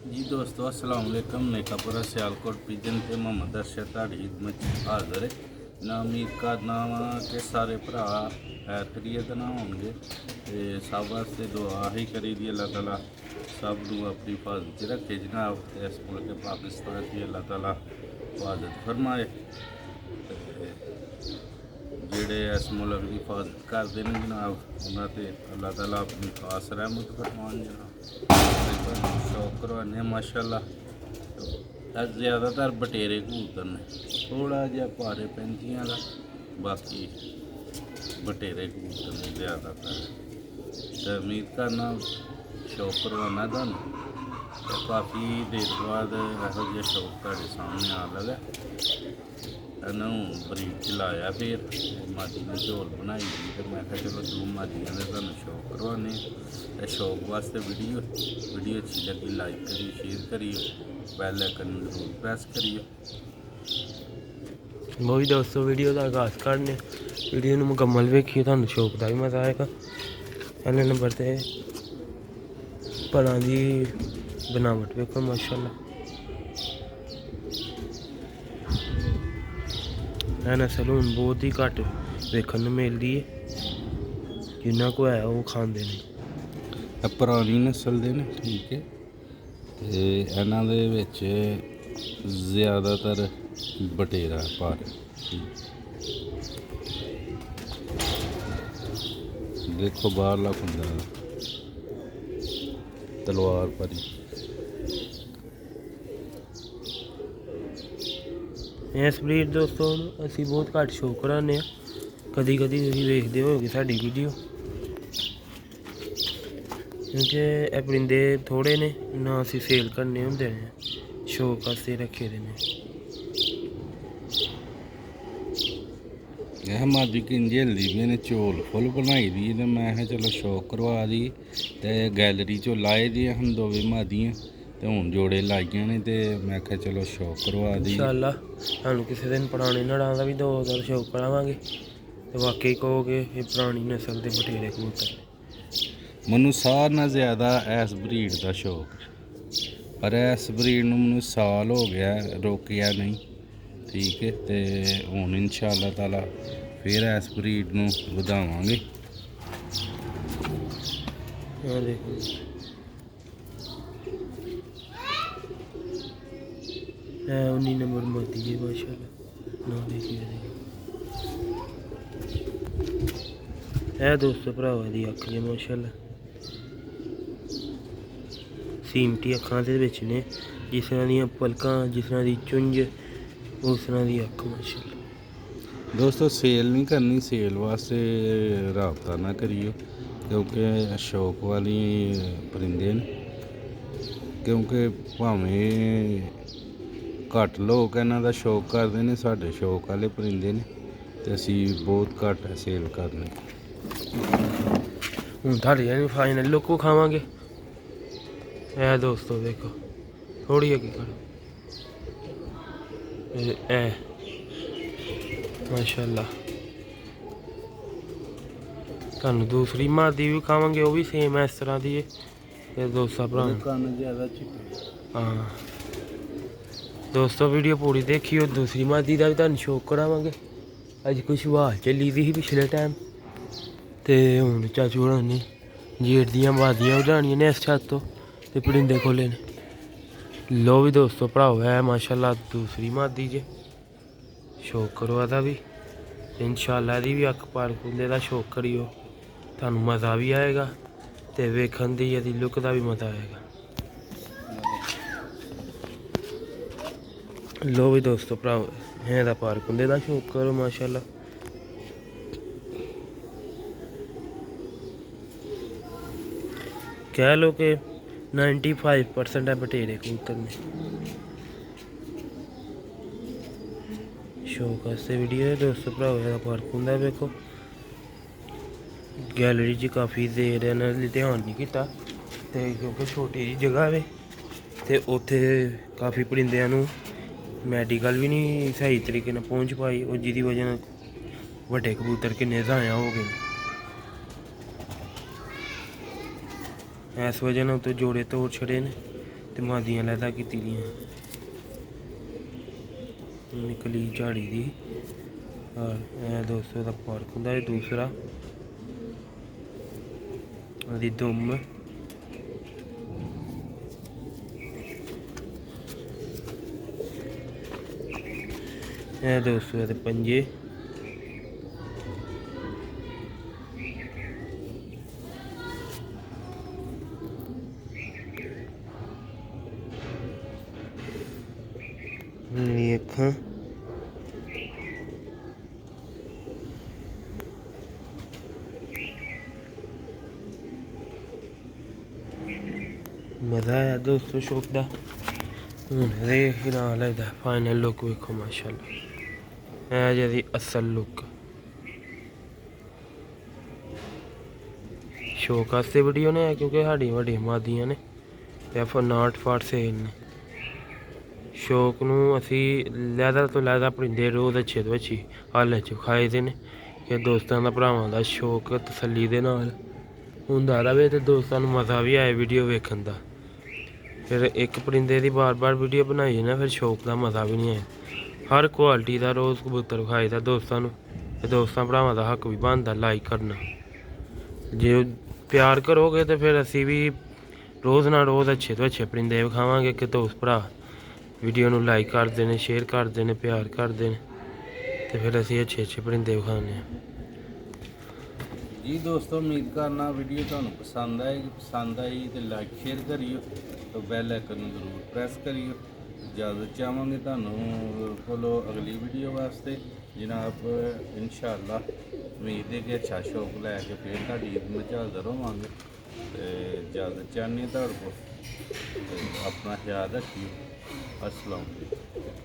जी दोस्तों अस्सलाम वालेकुम। नेकापुरा सियालकोट पिजन पे मोहम्मद अरशद ताड़ी में हाज़र है। ना उम्मीद करना वा कि सारे भरा खैरियत ना होंगे ते सब वास्ते दुआ ही करी दी अल्लाह ताला सब नूं अपनी हिफाजत च रखे जनाब। ते इस मुल्क पाकिस्तान की अल्लाह ताला हिफाजत फरमाए। जेड़े इस मुल्क की हिफाजत करते हैं जनाब उन्होंने ते अल्लाह ताला अपनी खास रहमत फरमान जनाब। शौक करवाने माशाल्लाह। ज़्यादातर बटेरे कबूतर ने, थोड़ा जहा पारे पैंतियां का, बाकी बटेरे कबूतर ने ज़्यादातर। तो उम्मीद करना शौक करवाना तुहानू काफ़ी देर बाद यहो जिहा शौक तुहाडे सामने आ लगा। इन्हों बरीक चलाया फिर मादी ने झोल बनाई दी तो मैं चलो दो मादियां ने तुहानू शौक करवाने। शौक वास्ते वीडियो अच्छी लगी लाइक करिए, शेयर करिए, बैल आइकन जरूर प्रेस करिए। वो भी दोस्तों वीडियो का आगाज़ करने वीडियो में मुकम्मल वेखिए, तुहानू शौक का भी मज़ा आएगा। पहले नंबर ते परां दी बनावट वेखो माशाल्लाह। यह नस्ल हूँ बहुत ही घट वेखण नूं मिलदी है, जिन्ना को है वो खांदे नहीं। पुरानी नस्ल दे ने, ठीक है। ते इन्हां दे विच ज़्यादातर बटेरा पर देखो बाहरला खुंदा तलवार परी। इस ब्रीड दोस्तों असी बहुत घट शौक कराने, कदी कदी तुसीं वेखदे होगे साडी वीडियो, क्योंकि ये परिंदे थोड़े ने ना असी सेल करने होंदे ने, शौक वास्ते रखे दे ने। यह मादी किंज हिलदी भी ने, झोल फुल बनाई दी ते मैं चलो शौक करवा दी ते गैलरी चो लाए दी हम दोवें मादियां ते हुण जोड़े लाइयां ने ते मैं चलो शौक करवा दी। इंशाअल्लाह सानू किसी दिन पुराने नड़ां दा भी दो शौक करावांगे ते वाकई कहोगे ये पुरानी नस्ल दे बटेरे कबूतर। मैनू सार नाल ज़्यादा इस ब्रीड का शौक है, पर इस ब्रीड नूं मैनू साल हो गया रोकिया नहीं, ठीक है। तो हुण इंशाअल्लाह ताला फिर इस ब्रीड नूं वधावांगे। देखो है 19 नंबर मोदी जी माशाल्लाह ना देखिए है दोस्तों भरावा दी अख जी माशाल्लाह। सीमटी अखां दे विच ने, जिस तरह दी पलकां, जिस तरह दी चुंझ, उस तरह दी अख माशाल्लाह। दोस्तों सेल नहीं करनी, सेल वास्ते रबता ना करियो, क्योंकि शौक वाली परिंदे न। क्योंकि भावें घट लोग इन्हां दा शौक करते हैं, साढ़े शौक वाले परिंदे ने ते असी बहुत घट है सेल करने। हुण तुहाडे जानी फाइनल लुक खावांगे। है दोस्तों देखो थोड़ी अगे करो ए माशाल्लाह। तुहानू दूसरी मादी भी खावांगे, वो भी सेम है इस तरह दी है दोस्तों भरा। हाँ दोस्तों वीडियो पूरी देखियो, दूसरी मादी का भी तुहानू शौक करावांगे। अज कुछ हवा चली दी ही पिछले टाइम, तो हुण चाचू होरां ने जेठ दियां बादियां उड़ानियां ने इस छत तो ते परिंदे खोले ने। लो भी दोस्तों भराओ है माशाल्लाह दूसरी मादी जे, शौक करो एदा भी। इंशाअल्लाह एदी भी अख पार खुंदे दा शौक करियो, तुहानू मज़ा भी आएगा ते वेखण दी एदी लुक दा भी मज़ा आएगा। लो भी दोस्तों भराओ है दा पार खुंदे दा शौक करो माशाल्लाह। कह लो कि 95% है बटेरे कबूतर ने। शौक वास्ते वीडियो है दोस्तों भराओ है फर्क होंगे। देखो गैलरी च काफ़ी देर इन्होंने ध्यान नहीं किया, तो क्योंकि छोटी जी जगह है तो उत्थे काफ़ी परिंदियां नूं मैडिकल भी नहीं सही तरीके नाल पहुँच पाई, और जिसकी वजह वड्डे कबूतर किन्ने ज़ाया हो गए। इस वजह तो जोड़े तोड़ छड़े ने, ਤੇ ਮਾਦੀਆਂ ਲੈਦਾ ਕੀਤੀ ਦੀਆਂ ਨਿਕਲੀ ਝਾੜੀ ਦੀ। ਔਰ ਇਹ ਦੋਸਤੋ ਦਾ ਪਾਰਕ ਹੁੰਦਾ ਹੈ ਦੂਸਰਾ ਉਹਦੀ ਦੁੰਮ ਇਹ ਦੋਸਤੋ ਦੇ ਪੰਜੇ ਇਹ ਅੱਖਾਂ मज़ा आया दोस्तों शौक का। हूँ रेख ना लगता फाइनल लुक वेखो माशाल्लाह है जी असल लुक। शौक वास्ते वीडियो ने क्योंकि साड़ी वड्डी मादियां ने ते नॉट फॉर सेल ने। शौक नूं असी लैदा तो लैदा परिंदे रोज़ अच्छे तो अच्छी हालत च खाए दे ने कि दोस्तां दा भरावां दा शौक तसल्ली दे नाल हुंदा रवे ते दोस्तां नूं मज़ा भी आए वीडियो वेखण दा। फिर एक परिंदे की बार बार वीडियो बनाई ना फिर शौक का मज़ा भी नहीं आया। हर क्वालिटी का रोज़ कबूतर खाई दा दोस्तों दोस्तां भरावां दा हक भी बनता लाइक करना। जे प्यार करोगे तो फिर असी भी रोज़ ना रोज़ अच्छे तो अच्छे परिंदे विखावांगे कि दोस्त भरा वीडियो नूं लाइक करते हैं शेयर करते हैं प्यार करते हैं तो फिर असी अच्छे अच्छे परिंदे विखाने। जी दोस्तों उम्मीद करना वीडियो तुहानूं पसंद आई तो लाइक शेयर करियो तो बैल आइकन जरूर प्रेस करियो। इजाज़त चाहांगे तुहानूं कोलों अगली वीडियो वास्ते जनाब इंशाअल्लाह उम्मीद है कि अच्छा शौक लैके फिर तुहाडी ईद मचालदे रहांगे। तो इजाज़त चाहने तुहाडे कोल अपना ख्याल रखियो। अस्सलाम वालेकुम।